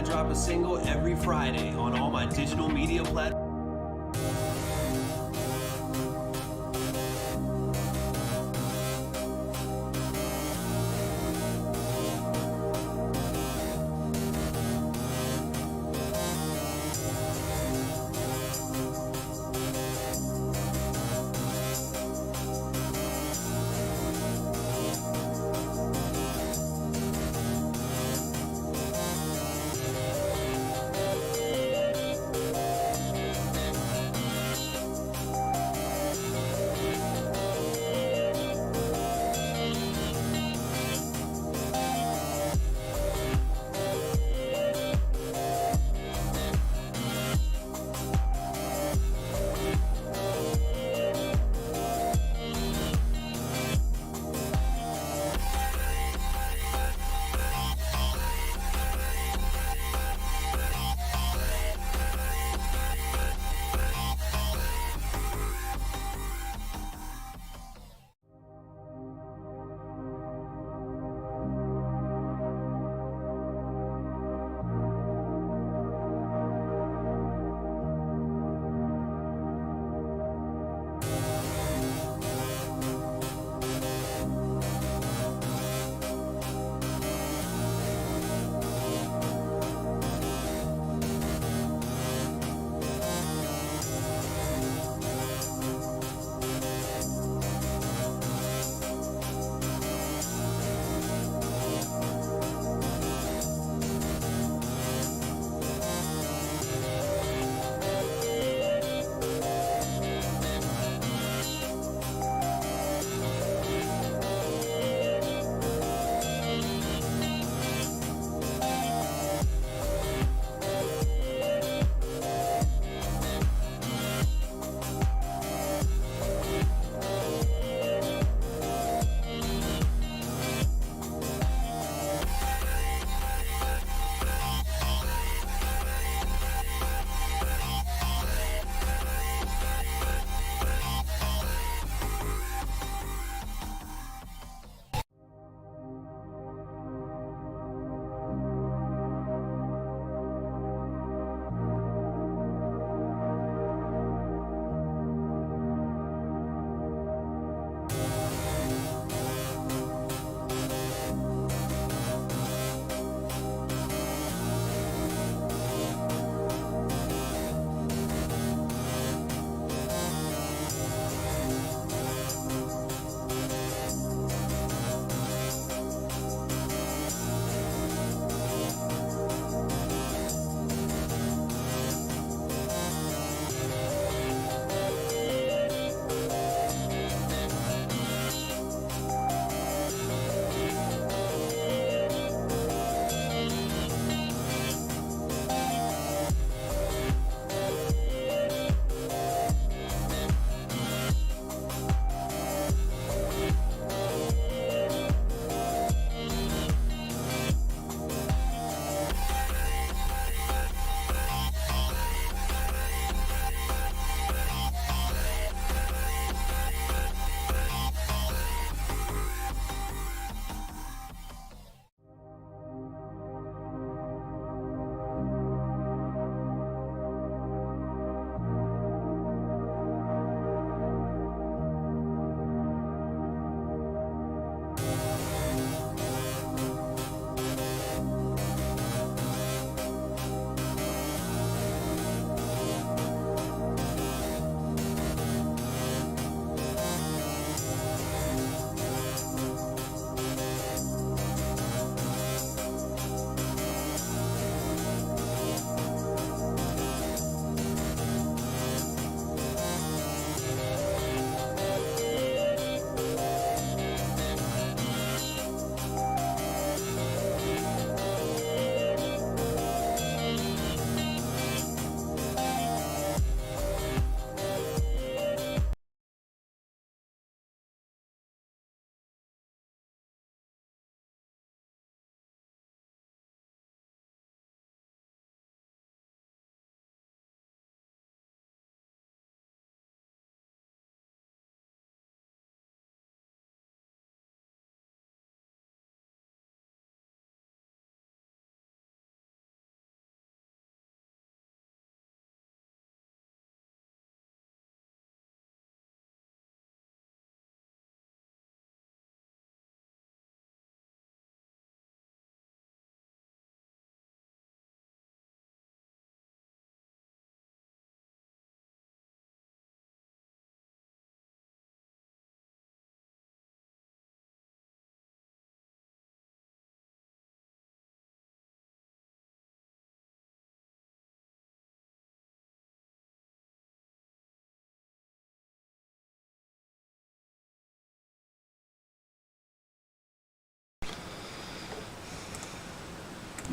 drop a single every Friday on all my digital media platforms.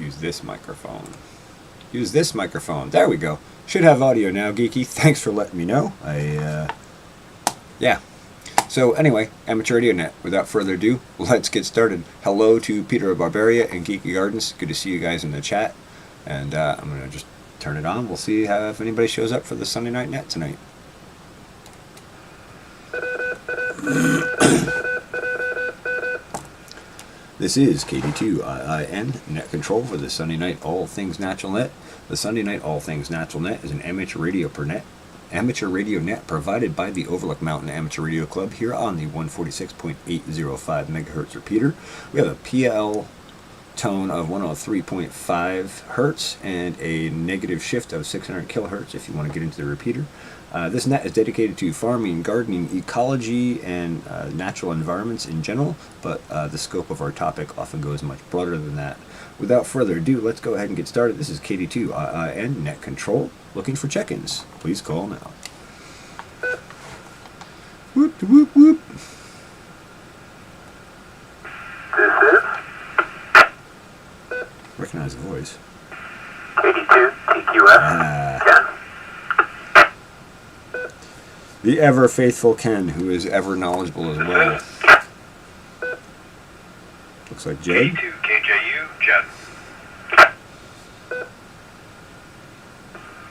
use this microphone. Use this microphone. There we go. Should have audio now, Geeky. Thanks for letting me know. Yeah. So anyway, Amateur Radio Net. Without further ado, let's get started. Hello to Peter of Barbaria and Geeky Gardens. Good to see you guys in the chat. And I'm going to just turn it on. We'll see if anybody shows up for the Sunday Night Net tonight. This is KD2IIN Net Control for the Sunday Night All Things Natural Net. The Sunday Night All Things Natural Net is an amateur radio net provided by the Overlook Mountain Amateur Radio Club here on the 146.805 megahertz repeater. We have a PL tone of 103.5 hertz and a negative shift of 600 kilohertz if you want to get into the repeater. This net is dedicated to farming, gardening, ecology, and natural environments in general, but the scope of our topic often goes much broader than that. Without further ado, let's go ahead and get started. This is KD2IIN Net Control, looking for check-ins. Please call now. Whoop, whoop, whoop. This is Recognize the voice. KD2 TQS Ken. The ever faithful Ken, who is ever knowledgeable as well. Looks like Jed. KD2 KJU Jed.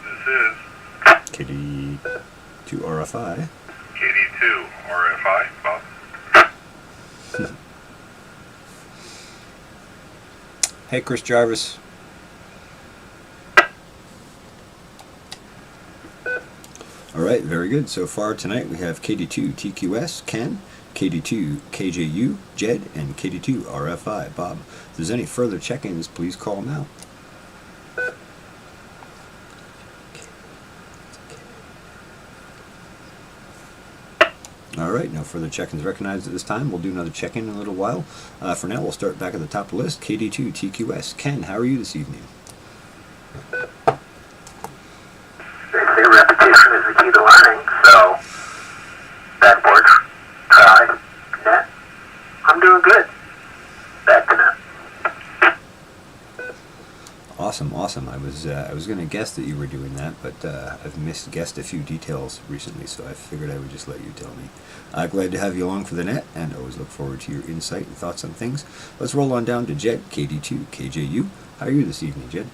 This is KD2 RFI. KD2 RFI Bob. Hey, Chris Jarvis. Alright, very good. So far tonight we have KD2 TQS, Ken, KD2 KJU, Jed, and KD2 RFI, Bob. If there's any further check-ins, please call now. Alright, no further check-ins recognized at this time. We'll do another check-in in a little while. For now, we'll start back at the top of the list. KD2 TQS, Ken, how are you this evening? They say repetition is the key to learning, so bad board, try, net. I'm doing good. Back to net. Awesome, awesome. I was going to guess that you were doing that, but I've misguessed a few details recently, so I figured I would just let you tell me. Glad to have you along for the net, and always look forward to your insight and thoughts on things. Let's roll on down to Jed, KD2 KJU. How are you this evening, Jed?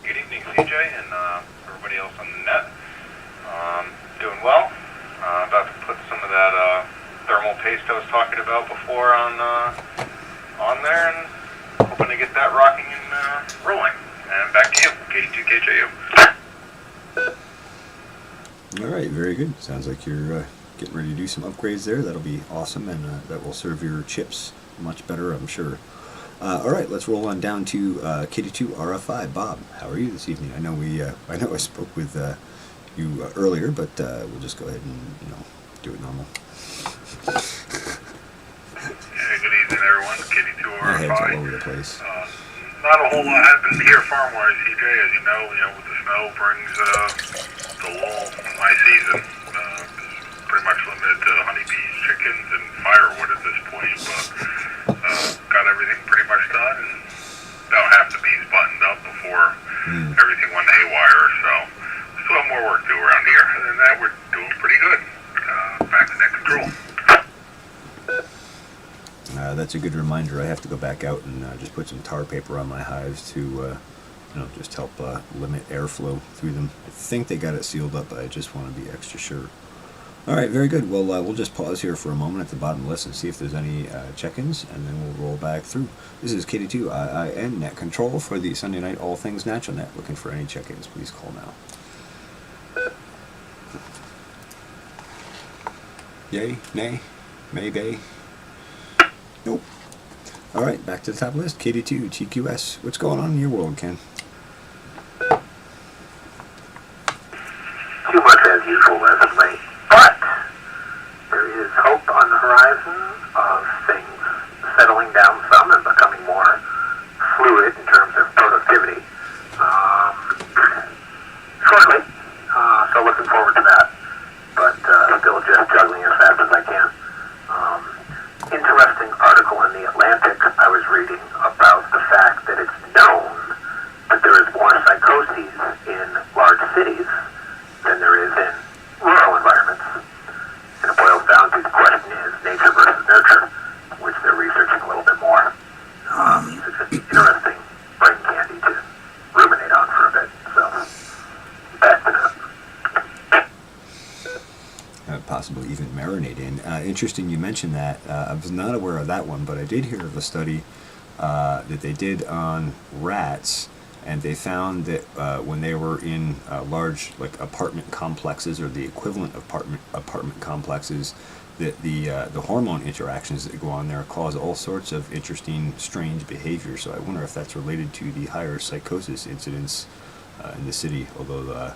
Good evening, CJ, and everybody else on the net. Doing well. About to put some of that thermal paste I was talking about before on there, and hoping to get that rocking and rolling. And back to you, KD2 KJU. Alright, very good. Sounds like you're getting ready to do some upgrades there. That'll be awesome, and that will serve your chips much better, I'm sure. Alright, let's roll on down to KD2 RFI. Bob, how are you this evening? I know I spoke with you earlier, but we'll just go ahead and do it normal. Yeah, good evening, everyone. KD2 RFI. My head's all over the place. Not a whole lot happened here farm-wise, CJ. As you know, with the snow brings the lull in my season. Pretty much limited to honeybees, chickens, and firewood at this point, but got everything pretty much done, and about half the bees buttoned up before everything went haywire, so still have more work to do around here. Other than that, we're doing pretty good. Back to net control. That's a good reminder. I have to go back out and just put some tar paper on my hives to just help limit airflow through them. I think they got it sealed up, but I just want to be extra sure. Alright, very good. Well, we'll just pause here for a moment at the bottom of the list and see if there's any check-ins, and then we'll roll back through. This is KD2IIN Net Control for the Sunday Night All Things Natural Net. Looking for any check-ins, please call now. Yay? Nay? Maybe? Nope. Alright, back to the top of the list. KD2 TQS. What's going on in your world, Ken? Too much as usual as of late, but there is hope on the horizon of things settling down some and becoming more fluid in terms of productivity shortly. So looking forward to that, but still just juggling a The Atlantic, I was reading about the fact that it's known that there is more psychoses in large cities than there is in rural environments. And it boils down to the question is nature versus nurture, which they're researching a little bit more. It's just interesting brain candy to ruminate on for a bit. So, back to that. Possibly even marinate in. Interesting you mentioned that. I was not aware of that one, but I did hear of a study that they did on rats, and they found that when they were in large like apartment complexes or the equivalent of apartment complexes, that the hormone interactions that go on there cause all sorts of interesting, strange behavior. So I wonder if that's related to the higher psychosis incidence in the city. Although,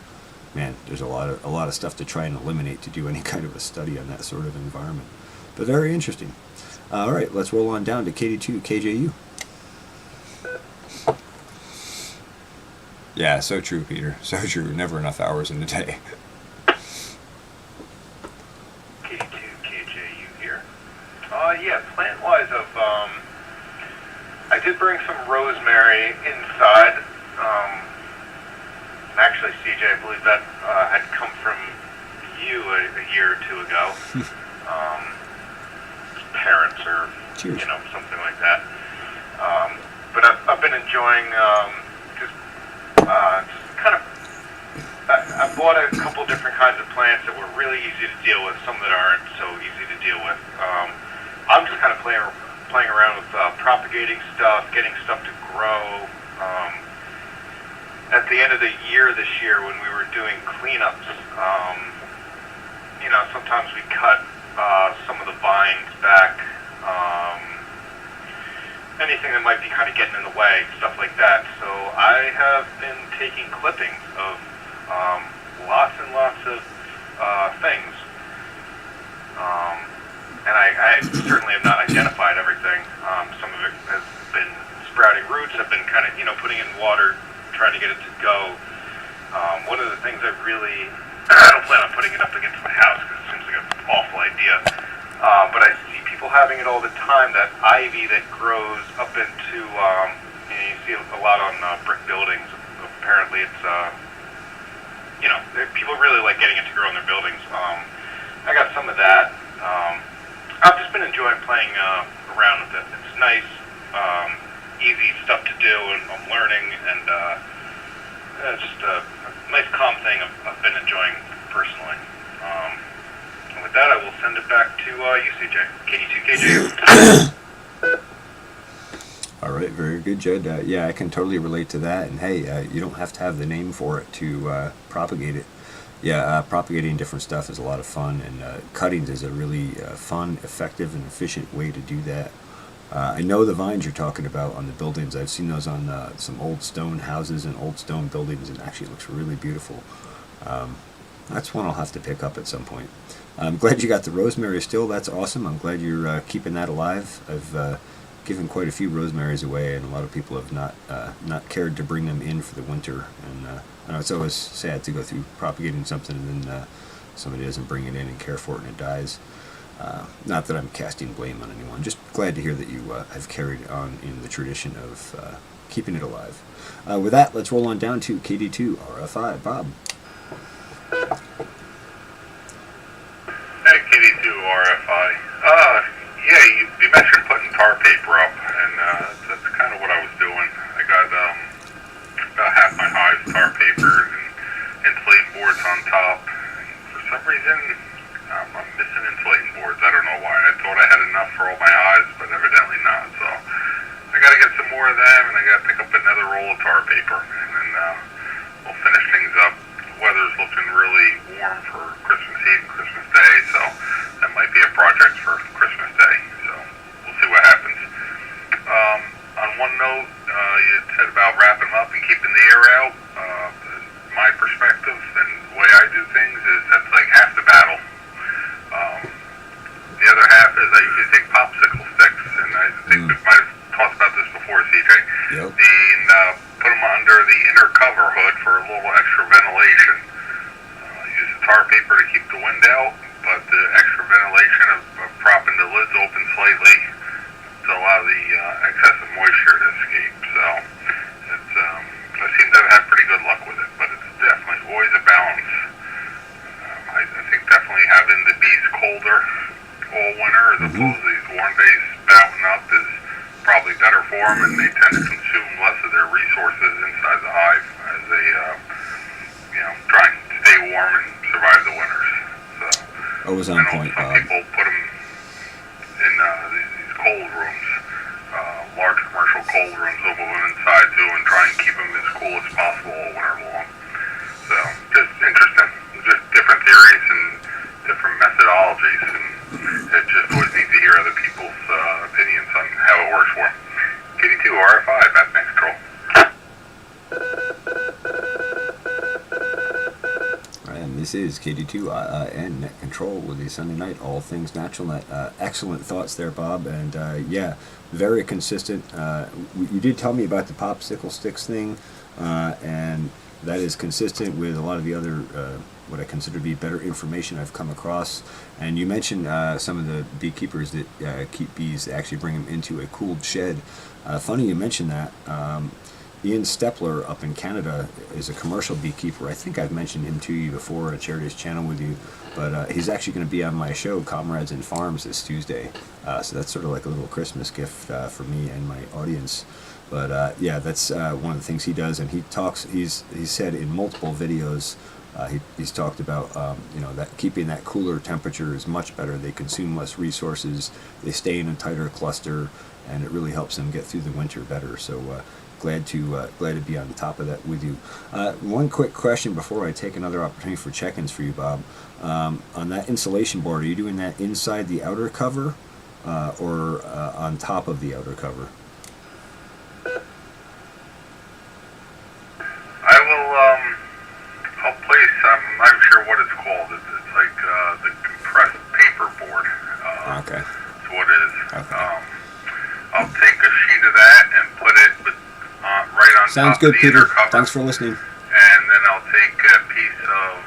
man, there's a lot of stuff to try and eliminate to do any kind of a study on that sort of environment. But very interesting. All right, let's roll on down to KD2 KJU. Yeah, so true, Peter. So true. Never enough hours in the day. Yeah, plant-wise, I did bring some rosemary inside. Actually, CJ, I believe that had come from you a year or two ago. Parents or, Cheers. something like that. But I've been enjoying just kind of, I bought a couple different kinds of plants that were really easy to deal with, some that aren't so easy to deal with. I'm just kind of playing around with propagating stuff, getting stuff to grow. At the end of the year this year, when we were doing cleanups, sometimes we cut some of the vines back, anything that might be kind of getting in the way, stuff like that. So I have been taking clippings of lots and lots of things. And I certainly have not identified everything. Some of it has been sprouting roots. I've been kind of, putting it in water, trying to get it to go. One of the things I don't plan on putting it up against my house because it seems like an awful idea. But I see people having it all the time, that ivy that grows up into, you see a lot on brick buildings. Apparently it's, people really like getting it to grow in their buildings. I got some of that. I've just been enjoying playing around with it. It's nice, easy stuff to do, and I'm learning, and it's just a nice, calm thing I've been enjoying personally. And with that, I will send it back to you, CJ. KD2KJ. All right, very good, Jed. Yeah, I can totally relate to that. And hey, you don't have to have the name for it to propagate it. Yeah, propagating different stuff is a lot of fun, and cuttings is a really fun, effective, and efficient way to do that. I know the vines you're talking about on the buildings. I've seen those on some old stone houses and old stone buildings, and actually it looks really beautiful. That's one I'll have to pick up at some point. I'm glad you got the rosemary still. That's awesome. I'm glad you're keeping that alive. I've given quite a few rosemaries away, and a lot of people have not cared to bring them in for the winter. And I know it's always sad to go through propagating something and then somebody doesn't bring it in and care for it and it dies. Not that I'm casting blame on anyone. Just glad to hear that you have carried on in the tradition of keeping it alive. With that, let's roll on down to KD2 RFI. Bob. Hey, KD2 RFI. Yeah, you mentioned putting tar paper up, and that's kind of what I was doing. I got about half my hives tar papered and insulating boards on top. For some reason, I'm missing insulating boards. I don't know why. I thought I had enough for all my hives, but evidently not. So I got to get some more of them, and I got to pick up another roll of tar paper, and then we'll finish things up. The weather's looking really warm for Christmas Eve and Christmas Day, so that might be a project for Christmas Day. So we'll see what happens. On one note, you said about wrapping them up and keeping the air out. My perspective and the way I do things is that's like half the battle. The other half is I usually take popsicle sticks, and I think we might have talked about this before, CJ. Yep. And put them under the inner cover hood for a little extra ventilation. Use the tar paper to keep the wind out, but the extra ventilation of propping the lids open slightly to allow the excessive moisture to escape. So it's I seem to have had pretty good luck with it, but it's definitely always a balance. I think definitely having the bees colder all winter as opposed to these warm days spouting up is probably better for them, and they tend to consume less of their resources inside the hive as they try and stay warm and survive the winters. So Always on point, some Bob. people put them in these cold rooms, large commercial cold rooms. They'll move them inside too and try and keep them as cool as possible all winter long. So just interesting, just different theories and different methodologies, and it's just always neat to hear other people's opinions on how it works for them. KD2 RFI, back next control. And this is KD2 and Net Control with the Sunday Night All Things Natural Net. Excellent thoughts there, Bob, and yeah, very consistent. You did tell me about the popsicle sticks thing, and that is consistent with a lot of the other what I consider to be better information I've come across. And you mentioned some of the beekeepers that keep bees, actually bring them into a cooled shed. Funny you mentioned that. Ian Stepler up in Canada is a commercial beekeeper. I think I've mentioned him to you before. I shared his channel with you, but he's actually going to be on my show, Comrades in Farms, this Tuesday. So that's sort of like a little Christmas gift for me and my audience. But yeah, that's one of the things he does, and he talks. He's said in multiple videos. He's talked about that keeping that cooler temperature is much better. They consume less resources. They stay in a tighter cluster, and it really helps them get through the winter better. So glad to be on top of that with you. One quick question before I take another opportunity for check-ins for you, Bob. On that insulation board, are you doing that inside the outer cover or on top of the outer cover? I'll place, I'm not sure what it's called. It's like the compressed paper board. Okay. That's what it is. Okay. I'll take a sheet of that and put it right on Sounds top good, of the Peter. inner cover. Thanks for listening. And then I'll take a piece of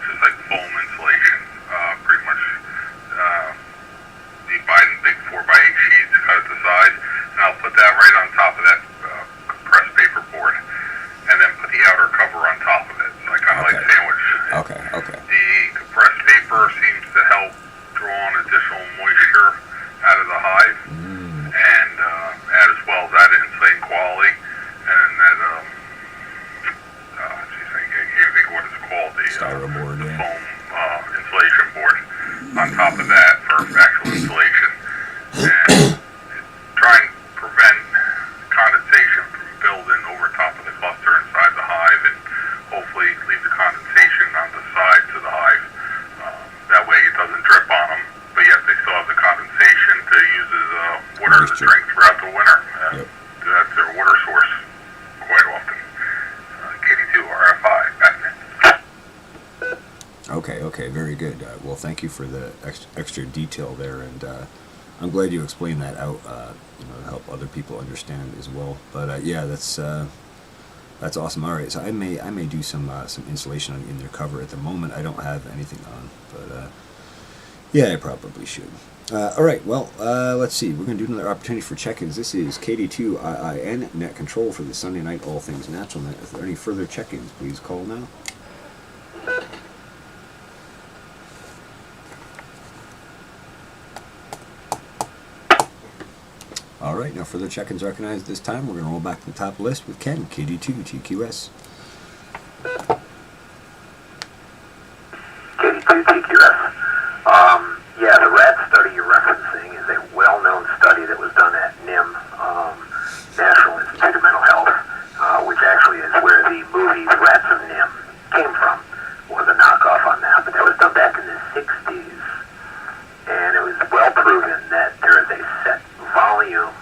just like foam insulation, pretty much divide in big 4x8 sheets, cut it to size, and I'll put that right on top of that compressed paper board, and then put the outer cover on top of it. So I kind of like sandwich. Okay. The compressed paper seems to help draw on additional moisture out of the hive, and add as well as that insulating quality, and that I can't think of what it's called, the Styroboard, the yeah. foam insulation board on top of that for actual insulation, and try and prevent condensation from building over top of the cluster inside the hive, and hopefully leave the condensation on the sides of the hive. That way it doesn't drip on them, but yet they still have the condensation to use as water to drink throughout the winter. Yep. That's their water source quite often. KD2 RFI, back then. Okay, very good. Well, thank you for the extra detail there, and I'm glad you explained that out, to help other people understand as well. But yeah, that's awesome. All right, so I may do some insulation in their cover. At the moment, I don't have anything on, but yeah, I probably should. All right, well, let's see. We're going to do another opportunity for check-ins. This is KD2IIN Net Control for the Sunday Night All Things Natural Net. If there are any further check-ins, please call now. All right, no further check-ins recognized this time. We're going to roll back to the top list with Ken, KD2 TQS. KD2 TQS. Yeah, the rat study you're referencing is a well-known study that was done at NIM, National Institute of Mental Health, which actually is where the movie Rats of NIM came from. Was a knockoff on that, but that was done back in the 60s. And it was well proven that there is a set volume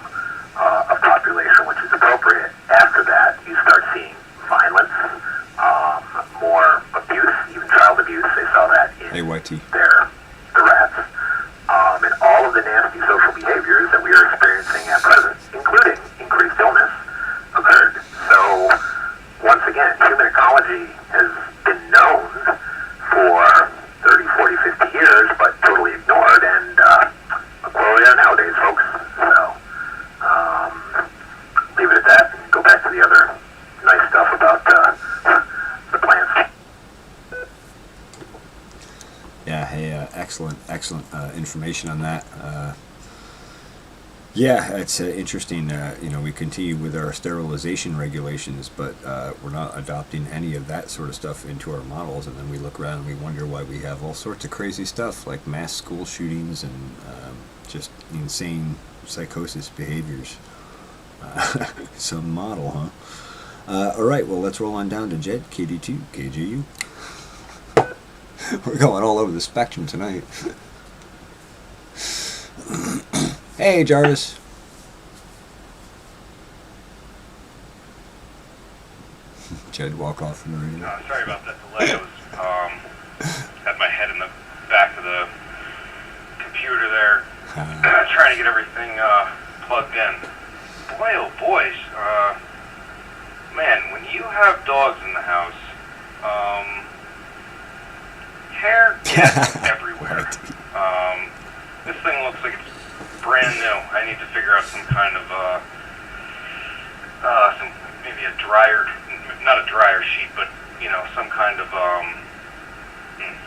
of population which is appropriate. After that, you start seeing violence, more abuse, even child abuse. They saw that in the rats, and all of the nasty social behaviors that we are experiencing at present, including increased illness, occurred. So, once again, human ecology has been known for 30, 40, 50 years, but totally ignored, and nowadays, folks, excellent information on that. Yeah, it's interesting. We continue with our sterilization regulations, but we're not adopting any of that sort of stuff into our models. And then we look around and we wonder why we have all sorts of crazy stuff like mass school shootings and just insane psychosis behaviors. Some model, huh? All right, well, let's roll on down to Jed, KD2, KJU. We're going all over the spectrum tonight. Hey, Jarvis. Jed, walk off from the radio. Sorry about that delay. I was had my head in the back of the computer there, trying to get everything plugged in. Boy, oh boy, man, when you have dogs in the house, hair gets everywhere. This thing looks like it's brand new. I need to figure out some kind of, maybe a dryer, not a dryer sheet, but, some kind of,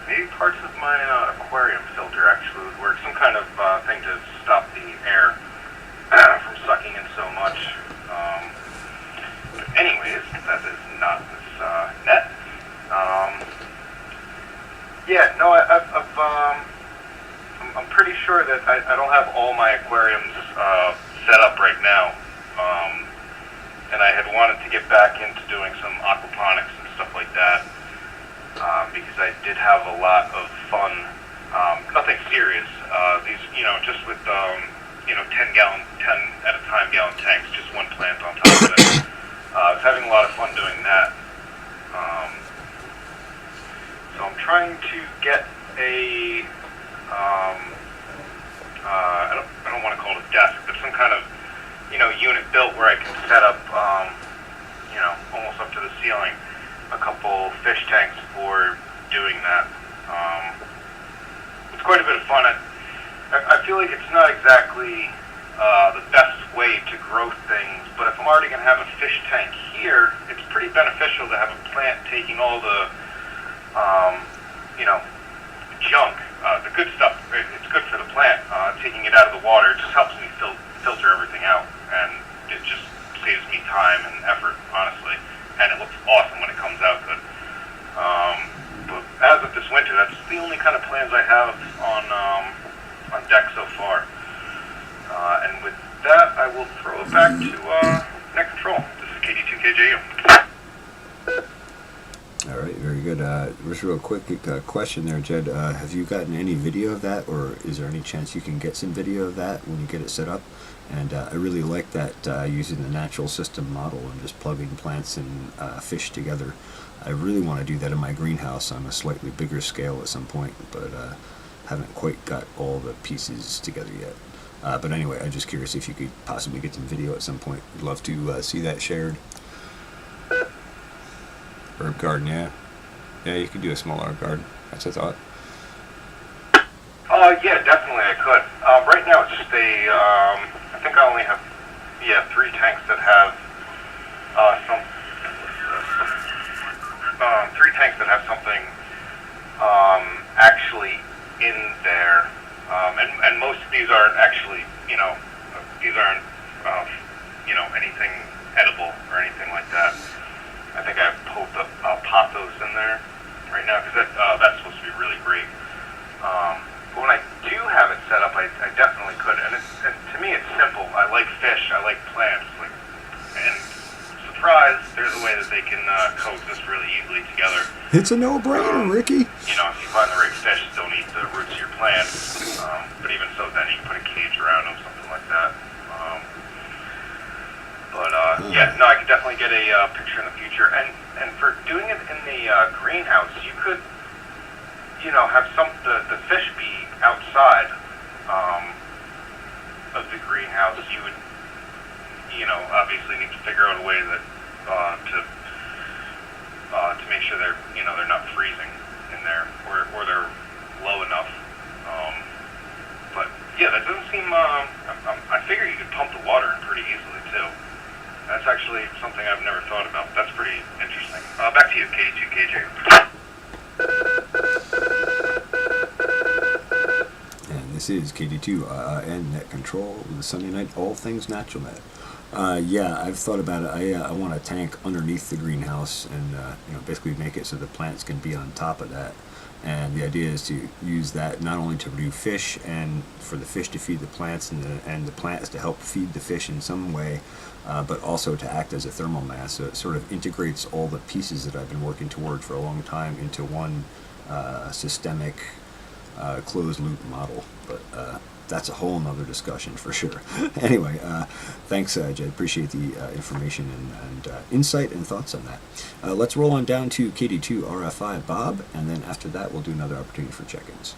maybe parts of my aquarium filter actually would work. Some kind of thing to stop the air from sucking in so much. But anyways, that is not this net. I'm pretty sure that I don't have all my aquariums set up right now. And I had wanted to get back into doing some aquaponics and stuff like that because I did have a lot of fun. Nothing serious. These, just with 10 at a time gallon tanks, just one plant on top of it. I was having a lot of fun doing that. So I'm trying to get a, I don't want to call it a desk, but some kind of, unit built where I can set up, almost up to the ceiling, a couple fish tanks for doing that. It's quite a bit of fun. I feel like it's not exactly the best way to grow things, but if I'm already going to have a fish tank here, it's pretty beneficial to have a plant taking all the, junk, the good stuff. It's good for the plant. Taking it out of the water just helps me filter everything out, and it just saves me time and effort, honestly. And it looks awesome when it comes out good. But as of this winter, that's the only kind of plans I have on deck so far. And with that, I will throw it back to Net Control. This is KD2KJU. All right, very good. Just real quick question there, Jed. Have you gotten any video of that, or is there any chance you can get some video of that when you get it set up? And I really like that using the natural system model and just plugging plants and fish together. I really want to do that in my greenhouse on a slightly bigger scale at some point, but haven't quite got all the pieces together yet. But anyway, I'm just curious if you could possibly get some video at some point. I'd love to see that shared. Herb garden, yeah. Yeah, you could do a small herb garden. That's a thought. Yeah, definitely I could. Right now it's just I think I only have, 3 tanks that have something actually in there. And most of these aren't actually, these aren't, anything edible or anything like that. I think I have pothos in there right now because that's supposed to be really great. But when I do have it set up, I definitely could. And to me, it's simple. I like fish. I like plants. And surprise, there's a way that they can coexist really easily together. It's a no-brainer, Ricky. If you find the right fish, don't eat the roots of your plant. But even so, then you can put a cage around them, something like that. I could definitely get a picture in the future. And for doing it in the greenhouse, you could, have the fish be outside of the greenhouse. You would, obviously need to figure out a way that to make sure they're not freezing in there or they're low enough. But yeah, that doesn't seem. I figure you could pump the water in pretty easily too. That's actually something I've never thought about. That's pretty interesting. Back to you, KD2KJ. This is KD2 Net Control with the Sunday Night All Things Natural Net. Yeah, I've thought about it. I want a tank underneath the greenhouse, and basically make it so the plants can be on top of that. And the idea is to use that not only to brew fish and for the fish to feed the plants, and the plants to help feed the fish in some way, but also to act as a thermal mass. So it sort of integrates all the pieces that I've been working toward for a long time into one systemic closed loop model. But that's a whole nother discussion for sure. Anyway, thanks, Jed. Appreciate the information and insight and thoughts on that. Let's roll on down to KD2 RFI Bob, and then after that we'll do another opportunity for check-ins.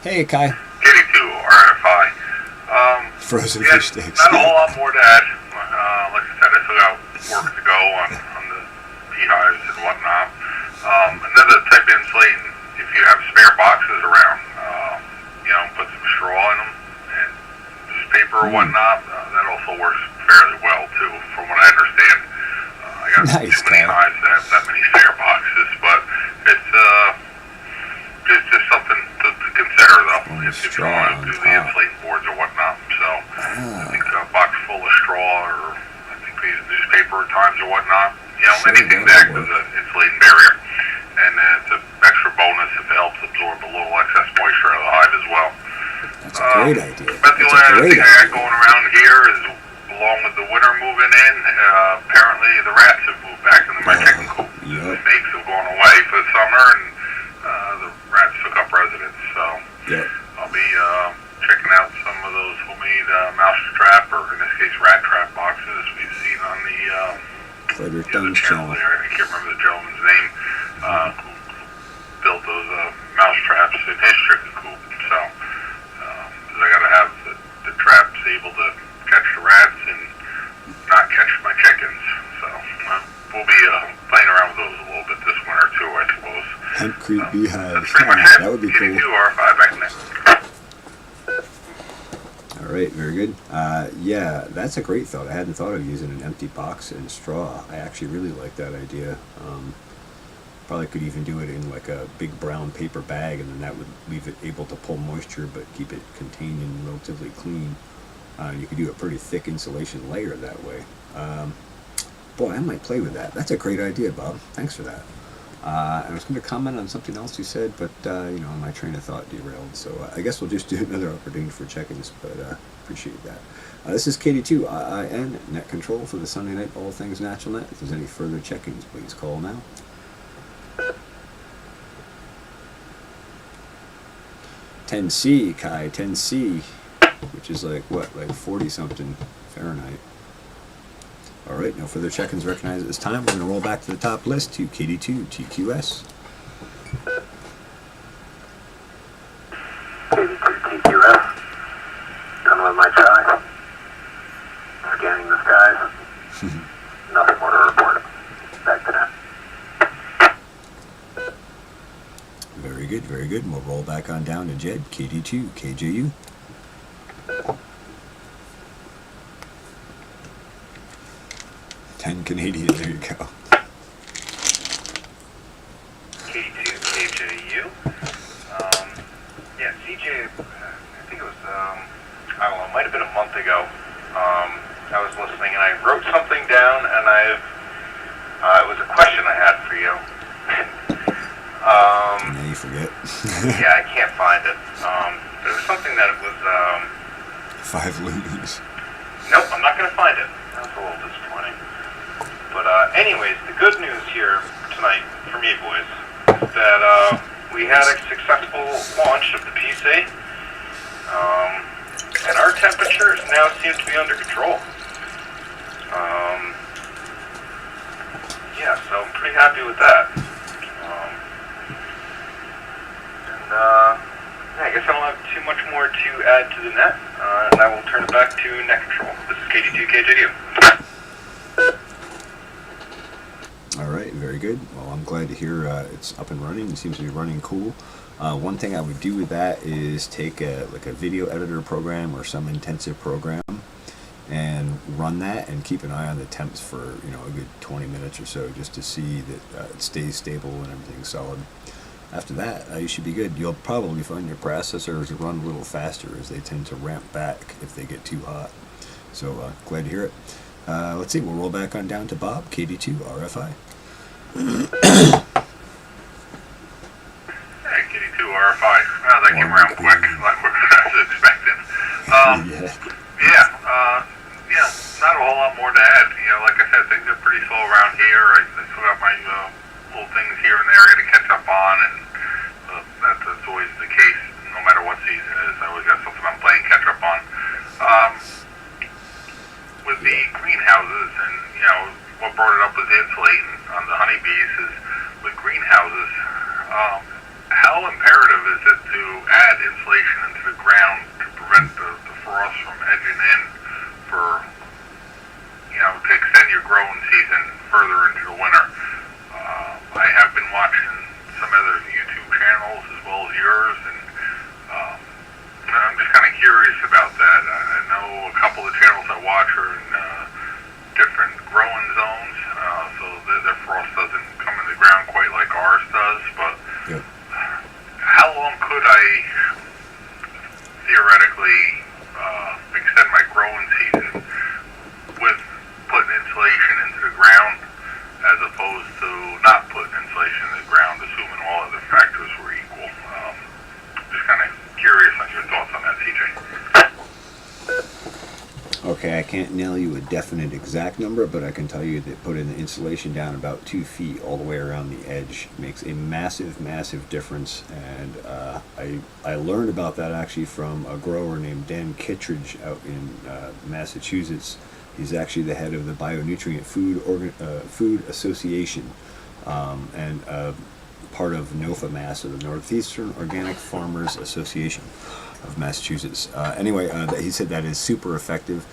Hey, Kai. KD2 RFI. Frozen yeah, fish sticks. Not a whole lot more to add. Like I said, I still got work to go on the beehives and whatnot. Another type of insulating, if you have spare boxes around, put some straw in them and newspaper or whatnot. That also works fairly well too, from what I understand. I got Nice, too many Kyle. hives to have that many spare boxes, but it's just something to consider though. If you straw want on to do the top. insulating boards or whatnot. So I think a box full of straw, or I think we use newspaper at times or whatnot. Anything that acts as an insulating barrier. And it's an extra bonus if it helps absorb a little excess moisture out of the hive as well. That's a great idea. But the only other thing I got going around here is, along with the winter moving in, apparently the rats have moved back into my chicken coop. Yep. The snakes have gone away for the summer, and the rats took up residence. So Yep. I'll be checking out some of those homemade mouse trap, or in this case rat trap boxes we've seen on the Frederick the Dunn's channel channel. there. I can't remember the gentleman's name. Who built those mouse traps in his chicken coop. So I got to have the traps able to catch the rats and not catch my chickens. So we'll be playing around with those a little bit this winter too, I suppose. Hempcrete beehives. That's pretty much it. That would be cool. KD2 RFI back next. All right, very good. Yeah, that's a great thought. I hadn't thought of using an empty box and straw. I actually really like that idea. Probably could even do it in like a big brown paper bag, and then that would leave it able to pull moisture but keep it contained and relatively clean. You could do a pretty thick insulation layer that way. Boy, I might play with that. That's a great idea, Bob. Thanks for that. I was going to comment on something else you said, but my train of thought derailed. So I guess we'll just do another opportunity for check-ins, but appreciate that. This is KD2 IIN Net Control for the Sunday Night All Things Natural Net. If there's any further check-ins, please call now. 10C, Kai, 10C, which is like 40-something Fahrenheit. All right, no further check-ins recognized at this time. We're going to roll back to the top list to KD2 TQS. KD2 TQS, done with my chai, scanning the skies, nothing more to report. Back to that. Very good, very good. And we'll roll back on down to Jed, KD2 KJU. $10 there you go. KD2 KJU. Yeah, CJ, I think it was, I don't know, it might have been a month ago. I was listening and I wrote something down, and it was a question I had for you. Now you forget. Yeah, I can't find it. There was something that it was, 5 loonies. nope, I'm not going to find it. That's a little disappointing. But anyways, the good news here tonight for me, boys, is that we had a successful launch of the PC, and our temperatures now seem to be under control. Yeah, so I'm pretty happy with that. Yeah, I guess I don't have too much more to add to the net, and I will turn it back to net control. This is KD2 KJU. All right, very good. Well, I'm glad to hear it's up and running. It seems to be running cool. One thing I would do with that is take a video editor program or some intensive program and run that and keep an eye on the temps for a good 20 minutes or so, just to see that it stays stable and everything's solid. After that, you should be good. You'll probably find your processors run a little faster as they tend to ramp back if they get too hot. So glad to hear it. Let's see, we'll roll back on down to Bob, KD2 RFI. Hey, KD2 RFI. Well, that came around quick, like I was expecting. Not a whole lot more to add. Like I said, things are pretty slow around here. I still got my little things here and there I got to catch up on, and that's always the case, no matter what season it is. I always got something I'm playing catch up on. With the greenhouses, and what brought it up was insulating on the honeybees, is with greenhouses, how imperative is it to add insulation into the ground to prevent the frost from edging in for, to extend your growing season further into the winter? I have been watching some other YouTube channels as well as yours, and I'm just kind of curious about that. I know a couple of the channels I watch are in different growing zones, so their frost doesn't come in the ground quite like ours does, but how long could I theoretically extend my growing season with putting insulation into the ground as opposed to not putting insulation in the ground, assuming all other factors were equal? Just kind of curious on your thoughts on that, CJ. Okay, I can't nail you a definite exact number, but I can tell you that putting the insulation down about 2 feet all the way around the edge makes a massive, massive difference. And I learned about that actually from a grower named Dan Kittredge out in Massachusetts. He's actually the head of the Bionutrient Food Association, and part of NOFAMAS, or the Northeastern Organic Farmers Association of Massachusetts. He said that is super effective.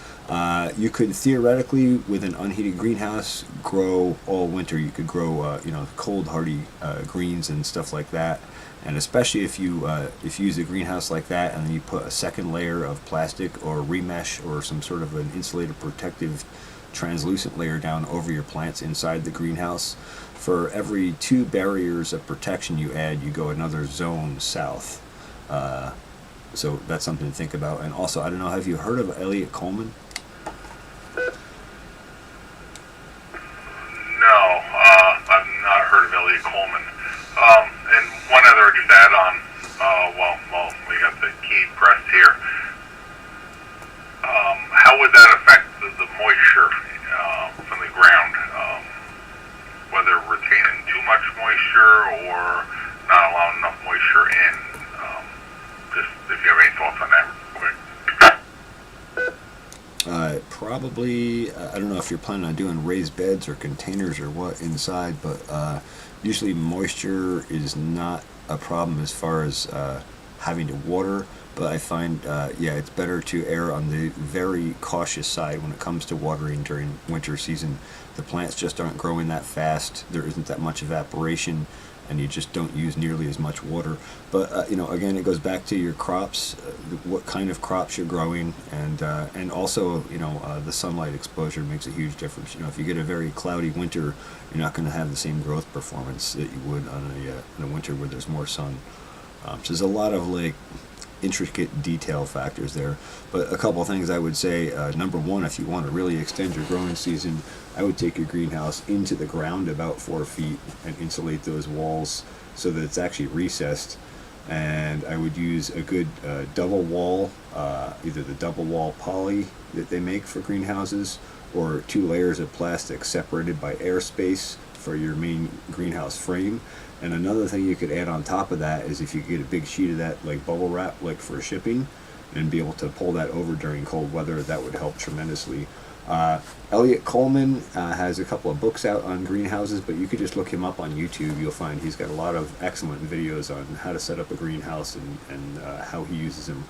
You could theoretically, with an unheated greenhouse, grow all winter. You could grow, cold hardy greens and stuff like that. And especially if you use a greenhouse like that, and then you put a second layer of plastic or remesh or some sort of an insulated protective translucent layer down over your plants inside the greenhouse, for every 2 barriers of protection you add, you go another zone south. So that's something to think about. And also, I don't know, have you heard of Elliot Coleman? No, I've not heard of Elliot Coleman. And one other just add on, well, we got the key pressed here. How would that affect the moisture from the ground? Whether retaining too much moisture or not allowing enough moisture in? Just if you have any thoughts on that real quick. Probably, I don't know if you're planning on doing raised beds or containers or what inside, but usually moisture is not a problem as far as having to water. But I find, it's better to err on the very cautious side when it comes to watering during winter season. The plants just aren't growing that fast. There isn't that much evaporation, and you just don't use nearly as much water. But again, it goes back to your crops, what kind of crops you're growing, and also the sunlight exposure makes a huge difference. If you get a very cloudy winter, you're not going to have the same growth performance that you would on a winter where there's more sun. So there's a lot of intricate detail factors there. But a couple of things I would say. Number one, if you want to really extend your growing season, I would take your greenhouse into the ground about 4 feet and insulate those walls so that it's actually recessed. And I would use a good double wall, either the double wall poly that they make for greenhouses, or 2 layers of plastic separated by airspace for your main greenhouse frame. And another thing you could add on top of that is if you get a big sheet of that bubble wrap for shipping and be able to pull that over during cold weather, that would help tremendously. Elliot Coleman has a couple of books out on greenhouses, but you could just look him up on YouTube. You'll find he's got a lot of excellent videos on how to set up a greenhouse and how he uses them.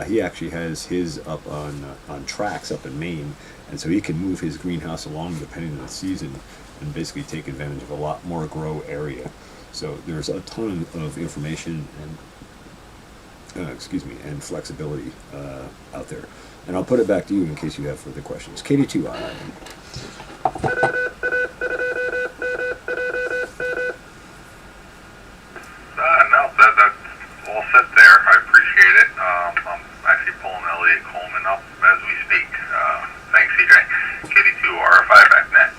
He actually has his up on tracks up in Maine, and so he can move his greenhouse along depending on the season and basically take advantage of a lot more grow area. So there's a ton of information and flexibility out there. And I'll put it back to you in case you have further questions. KD2 I Elliott Coleman up as we speak. Thanks, CJ. KD2 R5 net.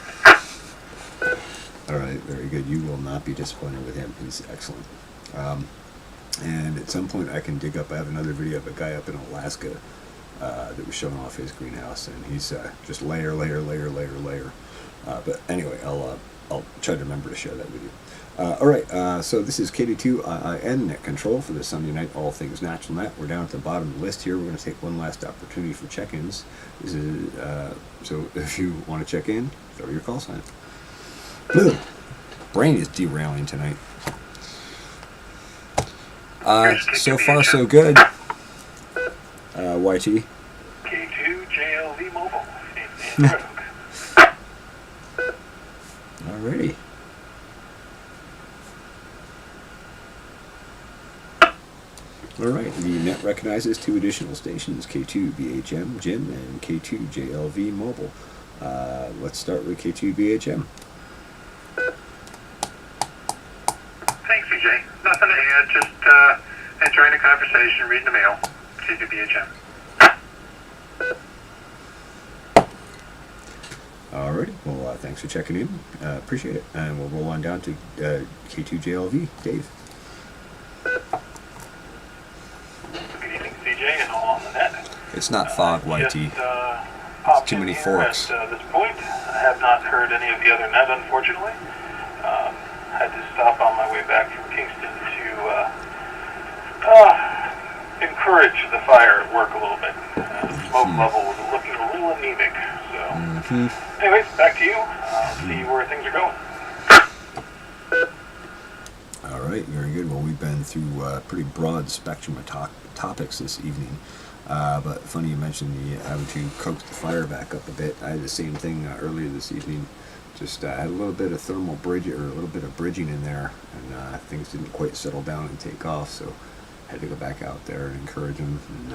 All right, very good. You will not be disappointed with him. He's excellent. And at some point I can dig up, I have another video of a guy up in Alaska that was showing off his greenhouse, and he's just layer. But anyway, I'll try to remember to share that with you. All right, so this is KD2 Net Control for the Sunday Night All Things Natural Net. We're down at the bottom of the list here. We're going to take one last opportunity for check-ins. This is so if you want to check in, throw your call sign. Brain is derailing tonight. So far so good. YT. K2 JLV Mobile in Overlook. Alrighty. Alright, the net recognizes two additional stations, K2 BHM Jim and K2 JLV Mobile. Let's start with K2 BHM. Thanks, CJ. Nothing to add, just enjoying the conversation, reading the mail. K2 BHM. Alrighty, well, thanks for checking in. Appreciate it. And we'll roll on down to K2 JLV. Dave. Good evening, CJ, and all on the net. It's not fog, YT. It's too many forks. At this point, I have not heard any of the other net, unfortunately. Had to stop on my way back from Kingston to encourage the fire at work a little bit. The smoke level was looking a little anemic. So, anyways, back to you. See where things are going. All right, very good. Well, we've been through a pretty broad spectrum of topics this evening. But funny you mentioned having to coax the fire back up a bit. I had the same thing earlier this evening. Just had a little bit of thermal bridge or a little bit of bridging in there, and things didn't quite settle down and take off. So had to go back out there and encourage them and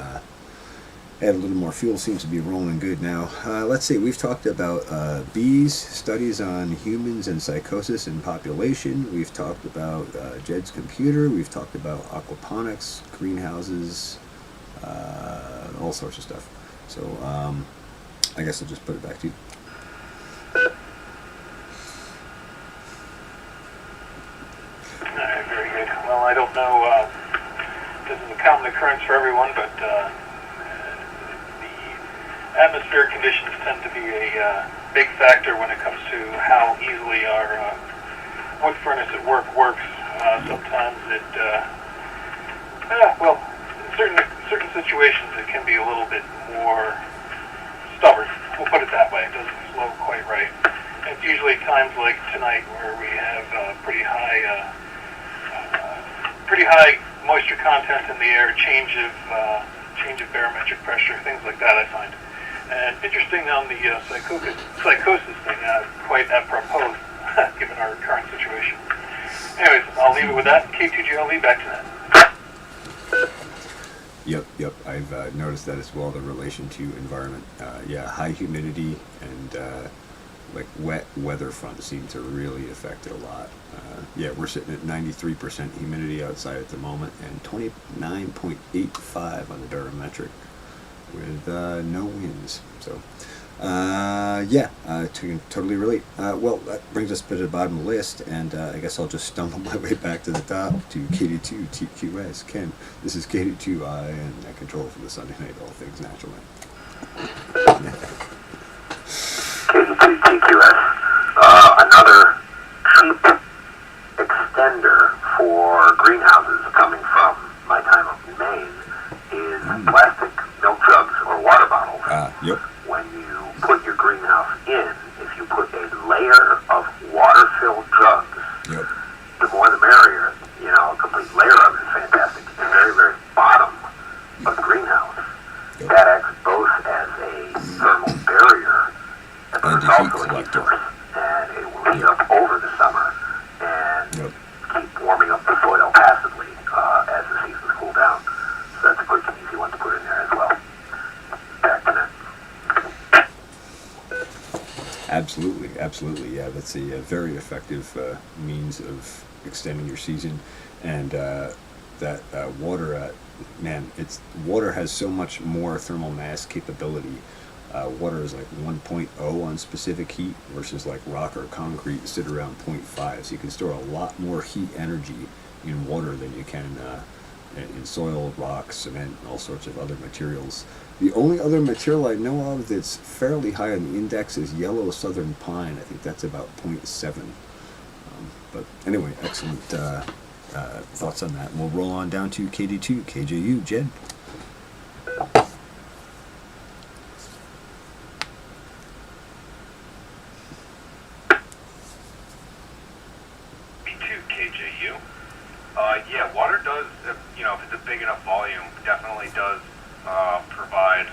add a little more fuel. Seems to be rolling good now. Let's see, we've talked about bees, studies on humans and psychosis in population. We've talked about Jed's computer. We've talked about aquaponics, greenhouses, all sorts of stuff. So I guess I'll just put it back to you. Alright, very good. Well, I don't know, this is a common occurrence for everyone, but the atmospheric conditions tend to be a big factor when it comes to how easily our wood furnace at work works. Sometimes it, well, in certain situations it can be a little bit more stubborn. We'll put it that way. It doesn't flow quite right. It's usually times like tonight where we have pretty high moisture content in the air, change of barometric pressure, things like that. I find. And interesting on the psychosis thing, quite apropos given our current situation. Anyways, I'll leave it with that. K2GLV, back to that. Yep. I've noticed that as well, the relation to environment. Yeah, high humidity and like wet weather fronts seem to really affect it a lot. Yeah, we're sitting at 93% humidity outside at the moment and 29.85 on the barometric with no winds. So, yeah, totally relate. Well, that brings us to the bottom of the list, and I guess I'll just stumble my way back to the top to KD2 TQS. Ken, this is KD2 and Net Control for the Sunday Night All Things Natural Net. KD2 TQS, another cheap extender for greenhouses coming from my time up in Maine is plastic milk jugs or water bottles. Yep. When you put your greenhouse in, if you put a layer of water-filled jugs, Yep. the more the merrier. You know, a complete layer of it is fantastic. The very, very bottom of the greenhouse, Yep. that acts both as a thermal barrier but And it's a heat also a heat collector. source, and it will heat up over the summer and Yep. keep warming up the soil passively as the seasons cool down. So that's a quick and easy one to put in there as well. Back to that. Absolutely. Yeah, that's a very effective means of extending your season, and that water at man, water has so much more thermal mass capability. Water is like 1.0 on specific heat versus like rock or concrete sit around 0.5. So you can store a lot more heat energy in water than you can in soil, rock, cement, and all sorts of other materials. The only other material I know of that's fairly high on the index is yellow southern pine. I think that's about 0.7. But anyway, excellent thoughts on that. And we'll roll on down to KD2, KJU, Jed. KJU. Yeah, water does, if it's a big enough volume, definitely does provide.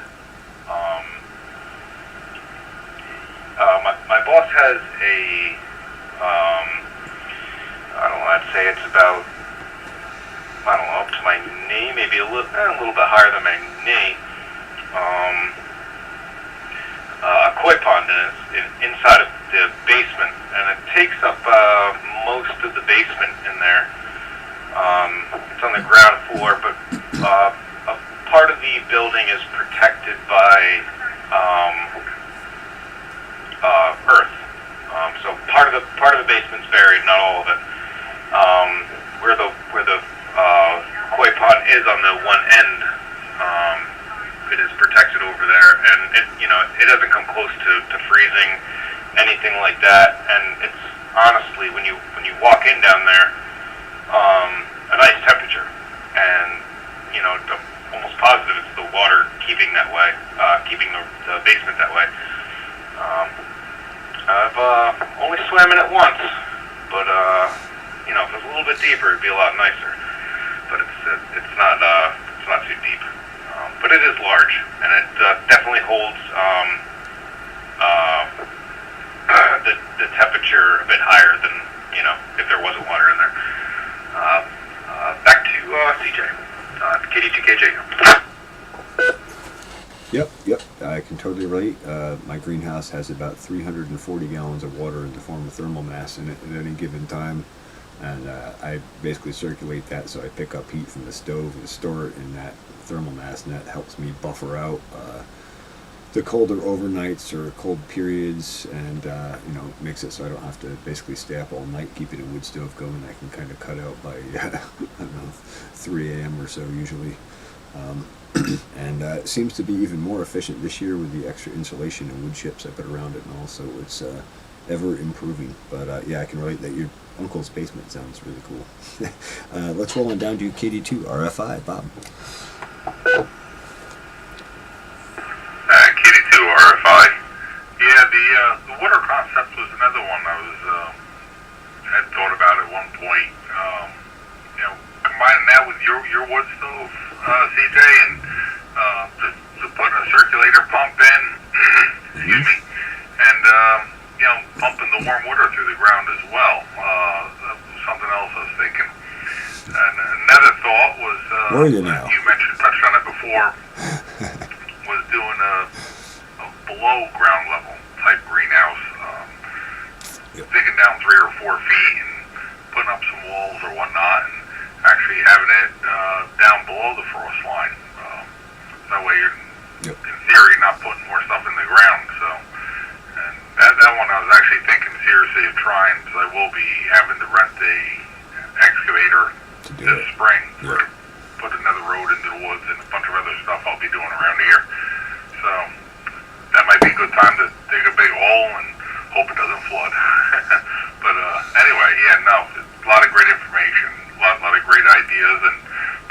My boss has a, I don't know, I'd say it's about, I don't know, up to my knee, maybe a little bit higher than my knee. A koi pond inside of the basement, and it takes up most of the basement in there. It's on the ground floor, but a part of the building is protected by earth. So part of the basement's buried, not all of it. Where the koi pond is on the one end, it is protected over there, and it doesn't come close to freezing, anything like that. And it's honestly, when you walk in down there, a nice temperature, and I'm almost positive it's the water keeping that way, keeping the basement that way. I've only swam in it once, but if it was a little bit deeper, it'd be a lot nicer. But it's not too deep. But it is large, and it definitely holds the temperature a bit higher than if there wasn't water in there. Back to CJ, KD2KJ. Yep, I can totally relate. My greenhouse has about 340 gallons of water in the form of thermal mass in it at any given time, and I basically circulate that, so I pick up heat from the stove and store it in that thermal mass, and that helps me buffer out the colder overnights or cold periods, and makes it so I don't have to basically stay up all night keeping a wood stove going. I can kind of cut out by I don't know, 3 a.m. or so usually. And it seems to be even more efficient this year with the extra insulation and wood chips I put around it, and also it's ever improving. But yeah, I can relate that your uncle's basement sounds really cool. Let's roll on down to KD2 RFI, Bob. KD2 RFI. Yeah, the water concept was another one I had thought about at one point. Combining that with your wood stove, CJ, and to put a circulator pump in, excuse me, and pumping the warm water through the ground as well. That was something else I was thinking. And another thought was, where are you now? You touched on it before, was doing a below ground level type greenhouse, digging down 3 or 4 feet and putting up some walls or whatnot, and actually having it down below the frost line. That way you're, in theory, not putting more stuff in the ground. So, and that one I was actually thinking seriously of trying, because I will be having to rent a excavator this spring for put another road into the woods and a bunch of other stuff I'll be doing around here. So that might be a good time to dig a big hole and hope it doesn't flood. But anyway, a lot of great information, a lot of great ideas, and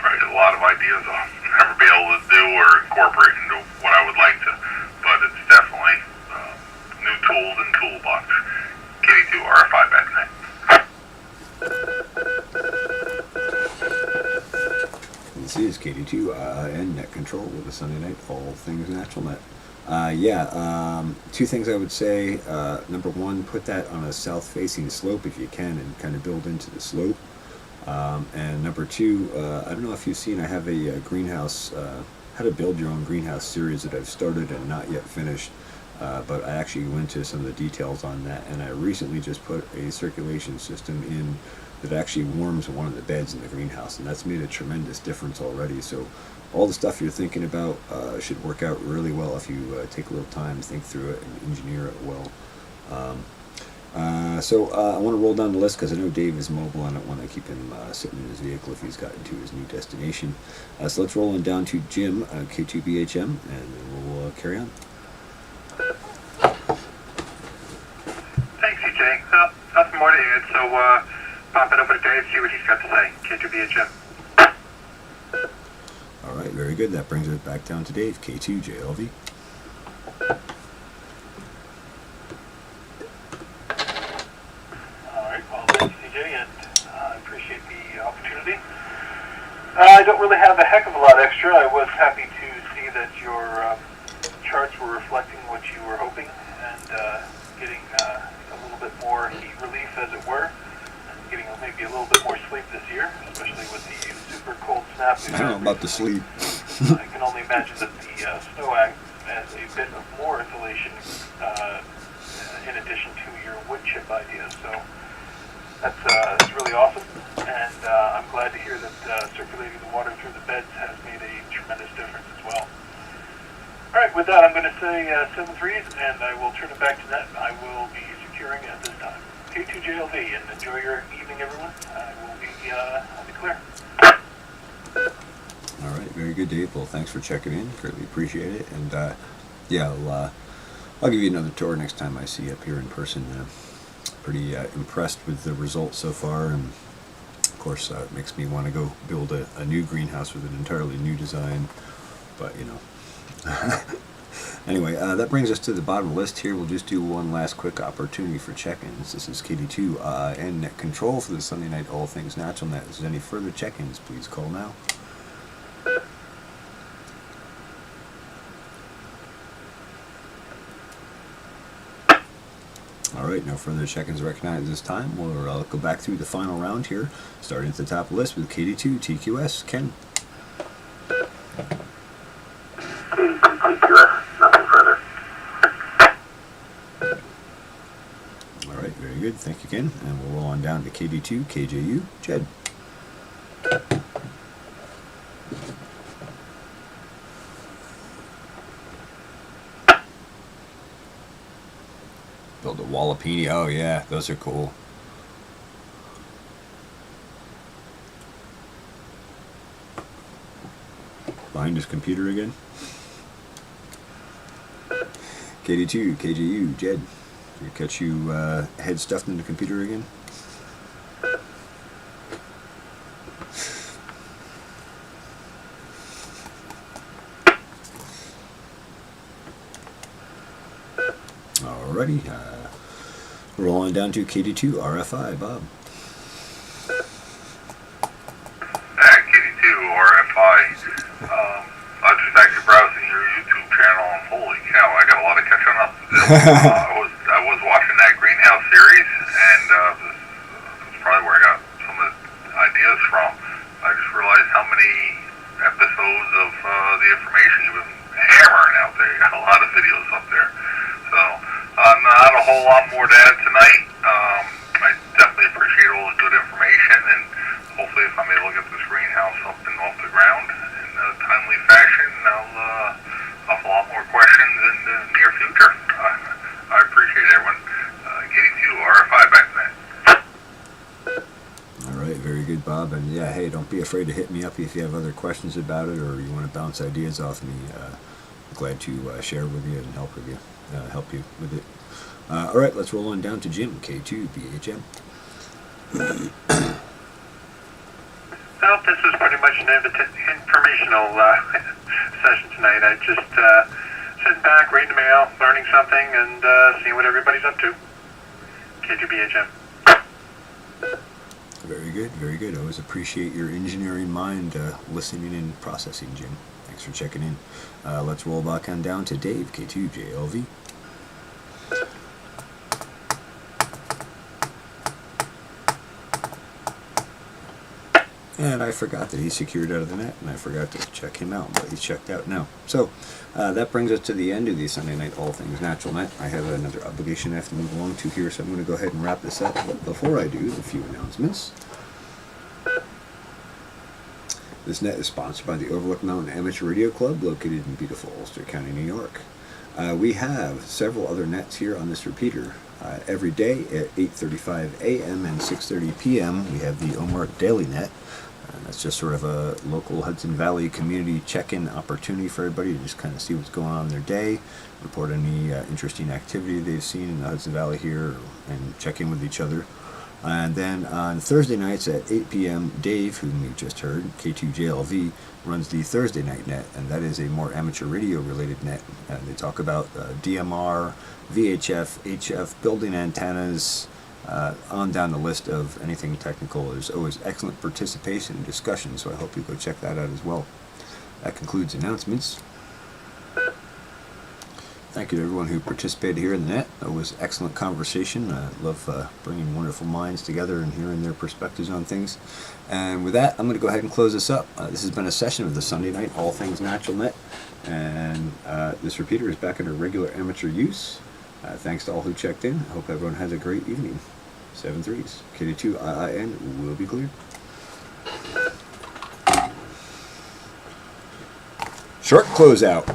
probably a lot of ideas I'll never be able to do or incorporate into what I would like to. But it's definitely new tools and toolbox. KD2 RFI back tonight. This is KD2 and Net Control with a Sunday night, all things natural net. 2 things I would say. Number 1, put that on a south-facing slope if you can, and kind of build into the slope. And number 2, I don't know if you've seen, I have a greenhouse, how to build your own greenhouse series that I've started and not yet finished. But I actually went into some of the details on that, and I recently just put a circulation system in that actually warms one of the beds in the greenhouse, and that's made a tremendous difference already. So all the stuff you're thinking about should work out really well if you take a little time to think through it and engineer it well. So I want to roll down the list because I know Dave is mobile. I don't want to keep him sitting in his vehicle if he's gotten to his new destination. So let's roll on down to Jim, K2BHM, and then we'll carry on. Thanks, CJ. Nothing more to add, so pop it over to Dave, see what he's got to say. K2BHM. All right, very good. That brings it back down to Dave, K2JLV. I don't really have a heck of a lot extra. I was happy to see that your charts were reflecting what you were hoping and getting a little bit more heat relief, as it were, and getting maybe a little bit more sleep this year, especially with the super cold snap. I don't know about the sleep. I can only imagine that the snow acts as a bit of more insulation in addition to your wood chip idea. So that's really awesome, and I'm glad to hear that circulating the water through the beds has made a tremendous difference as well. All right, with that, I'm going to say 7 threes, and I will turn it back to Net. I will be securing at this time. K2JLV, and enjoy your evening, everyone. I'll be clear. All right, very good, Dave. Well, thanks for checking in. Greatly appreciate it. And yeah, I'll give you another tour next time I see you up here in person. Pretty impressed with the results so far, and of course it makes me want to go build a new greenhouse with an entirely new design, but you know. Anyway, that brings us to the bottom of the list here. We'll just do one last quick opportunity for check-ins. This is KD2 and Net Control for the Sunday Night All Things Natural Net. If there's any further check-ins, please call now. Alright, no further check-ins recognized this time. We'll go back through the final round here, starting at the top of the list with KD2 TQS. Ken. TQS, nothing further. Alright, very good. Thank you, Ken. And we'll roll on down to KD2 KJU. Jed. Build a Wallapini. Oh yeah, those are cool. Behind his computer again. KD2, KJU, Jed. Did you catch you head stuffed in the computer again? Alrighty, roll on down to KD2 RFI, Bob. KD2 RFI. I was just actually browsing your YouTube channel, and holy cow, I got a lot of catching up to do. I was watching that greenhouse series, and this is probably where I got some of the ideas from. I just realized how many episodes of the information you've been hammering out there. You got a lot of videos up there. So, not a whole lot more to add tonight. I definitely appreciate all the good information, and hopefully if I'm able to get this greenhouse up and off the ground in a timely fashion, I'll have a lot more questions in the near future. I appreciate everyone. KD2 RFI back then. Alright, very good, Bob. And yeah, hey, don't be afraid to hit me up if you have other questions about it or you want to bounce ideas off me. I'm glad to share with you and help you with it. Alright, let's roll on down to Jim, K2BHM. Well, this was pretty much an informational session tonight. I just sitting back, reading the mail, learning something, and seeing what everybody's up to. K2BHM. Very good, very good. I always appreciate your engineering mind listening and processing, Jim. Thanks for checking in. Let's roll back on down to Dave, K2JLV. And I forgot that he's secured out of the net, and I forgot to check him out, but he's checked out now. So that brings us to the end of the Sunday Night All Things Natural Net. I have another obligation I have to move along to here, so I'm going to go ahead and wrap this up. But before I do, a few announcements. This net is sponsored by the Overlook Mountain Amateur Radio Club, located in beautiful Ulster County, New York. We have several other nets here on this repeater. Every day at 8:35 a.m. and 6:30 p.m. we have the OMARC Daily Net. That's just sort of a local Hudson Valley community check-in opportunity for everybody to just kind of see what's going on in their day, report any interesting activity they've seen in the Hudson Valley here, and check in with each other. And then on Thursday nights at 8 p.m., Dave, whom you just heard, K2JLV, runs the Thursday Night Net, and that is a more amateur radio-related net. They talk about DMR, VHF, HF, building antennas, on down the list of anything technical. There's always excellent participation and discussion, so I hope you go check that out as well. That concludes announcements. Thank you to everyone who participated here in the net. It was excellent conversation. I love bringing wonderful minds together and hearing their perspectives on things. And with that, I'm going to go ahead and close this up. This has been a session of the Sunday Night All Things Natural Net, and this repeater is back under regular amateur use. Thanks to all who checked in. I hope everyone has a great evening. 7 3s. KD2 IIN will be cleared. Short closeout.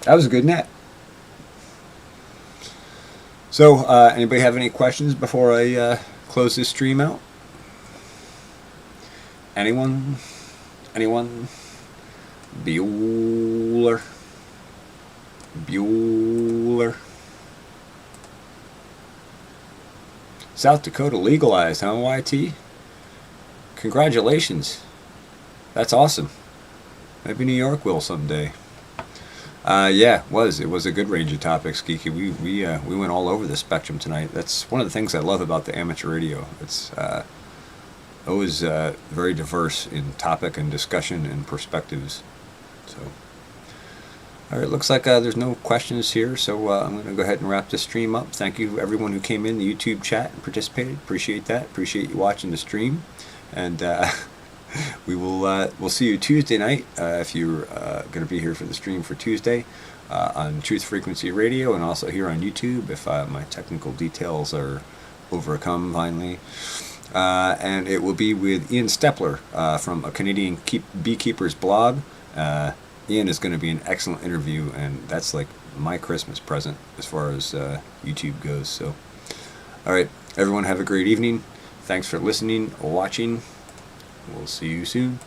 That was a good net. So, anybody have any questions before I close this stream out? Anyone? Anyone? Bueller. South Dakota legalized, huh, YT? Congratulations. That's awesome. Maybe New York will someday. Yeah, it was a good range of topics, Geeky. We went all over the spectrum tonight. That's one of the things I love about the amateur radio. It's always very diverse in topic and discussion and perspectives. So, all right, looks like there's no questions here, so I'm going to go ahead and wrap this stream up. Thank you to everyone who came in the YouTube chat and participated. Appreciate that. Appreciate you watching the stream, and we'll see you Tuesday night if you're going to be here for the stream for Tuesday on Truth Frequency Radio, and also here on YouTube if my technical details are overcome finally. And it will be with Ian Stepler from a Canadian Beekeeper's blog. Ian is going to be an excellent interview, and that's like my Christmas present as far as YouTube goes. So, all right, everyone have a great evening. Thanks for listening or watching. We'll see you soon.